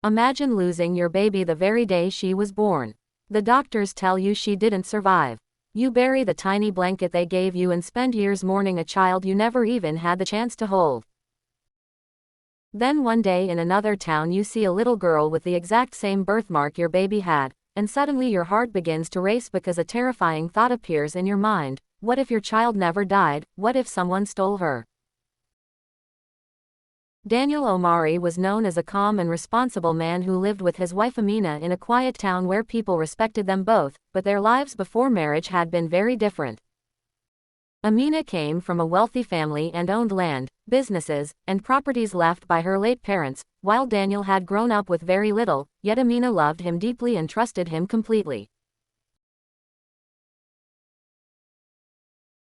Imagine losing your baby the very day she was born. The doctors tell you she didn't survive. You bury the tiny blanket they gave you and spend years mourning a child you never even had the chance to hold. Then one day in another town you see a little girl with the exact same birthmark your baby had, and suddenly your heart begins to race because a terrifying thought appears in your mind. What if your child never died? What if someone stole her? Daniel Omari was known as a calm and responsible man who lived with his wife Amina in a quiet town where people respected them both, but their lives before marriage had been very different. Amina came from a wealthy family and owned land, businesses, and properties left by her late parents, while Daniel had grown up with very little, yet Amina loved him deeply and trusted him completely.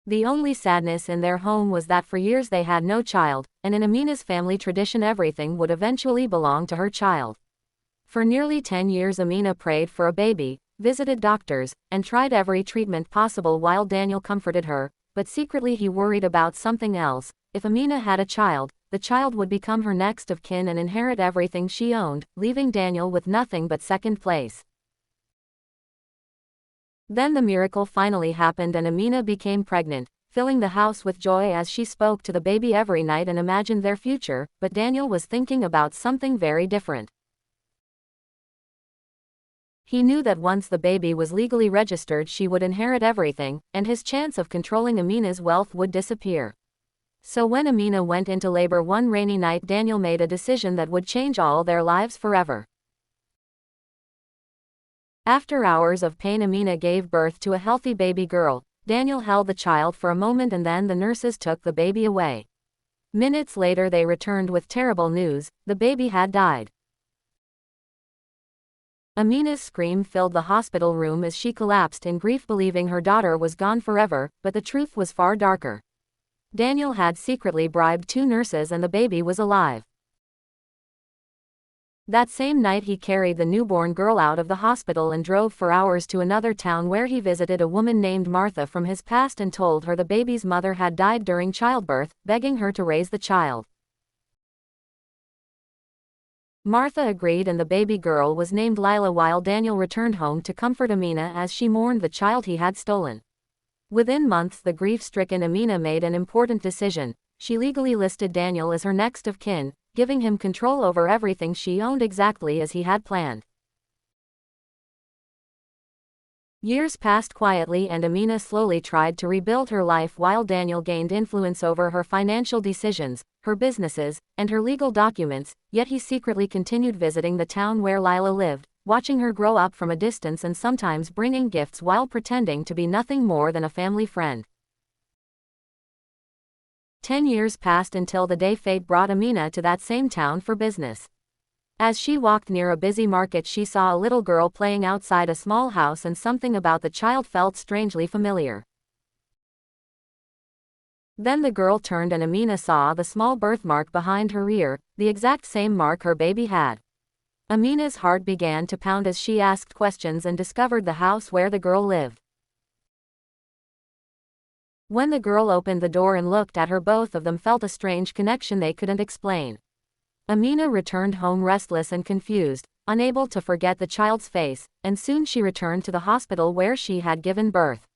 The only sadness in their home was that for years they had no child, and in Amina's family tradition everything would eventually belong to her child. For nearly 10 years Amina prayed for a baby, visited doctors, and tried every treatment possible while Daniel comforted her, but secretly he worried about something else. If Amina had a child, the child would become her next of kin and inherit everything she owned, leaving Daniel with nothing but second place. Then the miracle finally happened and Amina became pregnant, filling the house with joy as she spoke to the baby every night and imagined their future, but Daniel was thinking about something very different. He knew that once the baby was legally registered she would inherit everything, and his chance of controlling Amina's wealth would disappear. So when Amina went into labor one rainy night Daniel made a decision that would change all their lives forever. After hours of pain Amina gave birth to a healthy baby girl. Daniel held the child for a moment and then the nurses took the baby away. Minutes later they returned with terrible news: the baby had died. Amina's scream filled the hospital room as she collapsed in grief believing her daughter was gone forever, but the truth was far darker. Daniel had secretly bribed 2 nurses and the baby was alive. That same night he carried the newborn girl out of the hospital and drove for hours to another town where he visited a woman named Martha from his past and told her the baby's mother had died during childbirth, begging her to raise the child. Martha agreed and the baby girl was named Lila while Daniel returned home to comfort Amina as she mourned the child he had stolen. Within months the grief-stricken Amina made an important decision. She legally listed Daniel as her next of kin, giving him control over everything she owned exactly as he had planned. Years passed quietly and Amina slowly tried to rebuild her life while Daniel gained influence over her financial decisions, her businesses, and her legal documents, yet he secretly continued visiting the town where Lila lived, watching her grow up from a distance and sometimes bringing gifts while pretending to be nothing more than a family friend. 10 years passed until the day fate brought Amina to that same town for business. As she walked near a busy market she saw a little girl playing outside a small house and something about the child felt strangely familiar. Then the girl turned and Amina saw the small birthmark behind her ear, the exact same mark her baby had. Amina's heart began to pound as she asked questions and discovered the house where the girl lived. When the girl opened the door and looked at her both of them felt a strange connection they couldn't explain. Amina returned home restless and confused, unable to forget the child's face, and soon she returned to the hospital where she had given birth.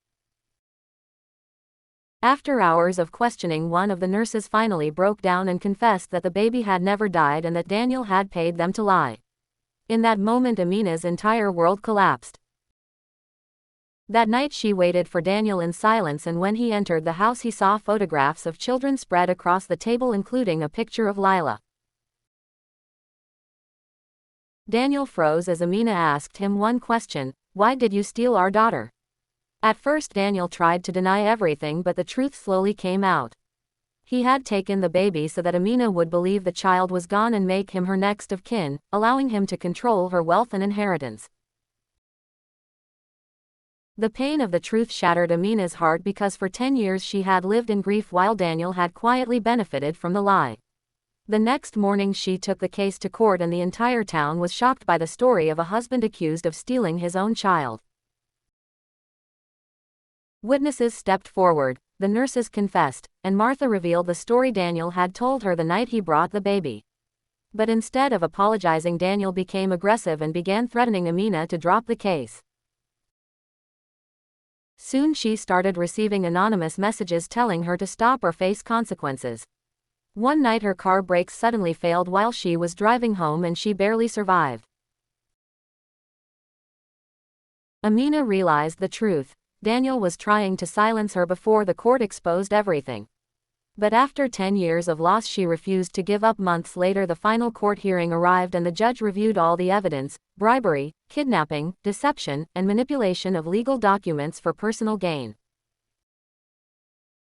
After hours of questioning one of the nurses finally broke down and confessed that the baby had never died and that Daniel had paid them to lie. In that moment Amina's entire world collapsed. That night she waited for Daniel in silence and when he entered the house he saw photographs of children spread across the table including a picture of Lila. Daniel froze as Amina asked him one question: "Why did you steal our daughter?" At first Daniel tried to deny everything but the truth slowly came out. He had taken the baby so that Amina would believe the child was gone and make him her next of kin, allowing him to control her wealth and inheritance. The pain of the truth shattered Amina's heart because for 10 years she had lived in grief while Daniel had quietly benefited from the lie. The next morning she took the case to court and the entire town was shocked by the story of a husband accused of stealing his own child. Witnesses stepped forward, the nurses confessed, and Martha revealed the story Daniel had told her the night he brought the baby. But instead of apologizing, Daniel became aggressive and began threatening Amina to drop the case. Soon she started receiving anonymous messages telling her to stop or face consequences. One night her car brakes suddenly failed while she was driving home and she barely survived. Amina realized the truth. Daniel was trying to silence her before the court exposed everything. But after 10 years of loss, she refused to give up. Months later, the final court hearing arrived and the judge reviewed all the evidence: bribery, kidnapping, deception, and manipulation of legal documents for personal gain.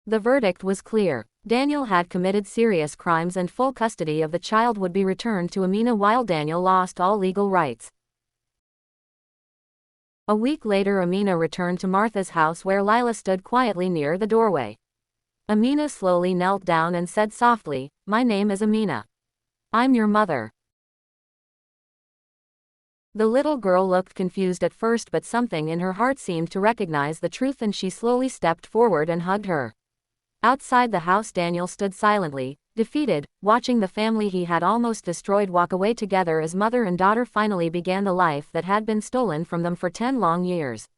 The verdict was clear. Daniel had committed serious crimes and full custody of the child would be returned to Amina while Daniel lost all legal rights. A week later, Amina returned to Martha's house where Lila stood quietly near the doorway. Amina slowly knelt down and said softly, "My name is Amina. I'm your mother." The little girl looked confused at first, but something in her heart seemed to recognize the truth and she slowly stepped forward and hugged her. Outside the house, Daniel stood silently, defeated, watching the family he had almost destroyed walk away together as mother and daughter finally began the life that had been stolen from them for 10 long years.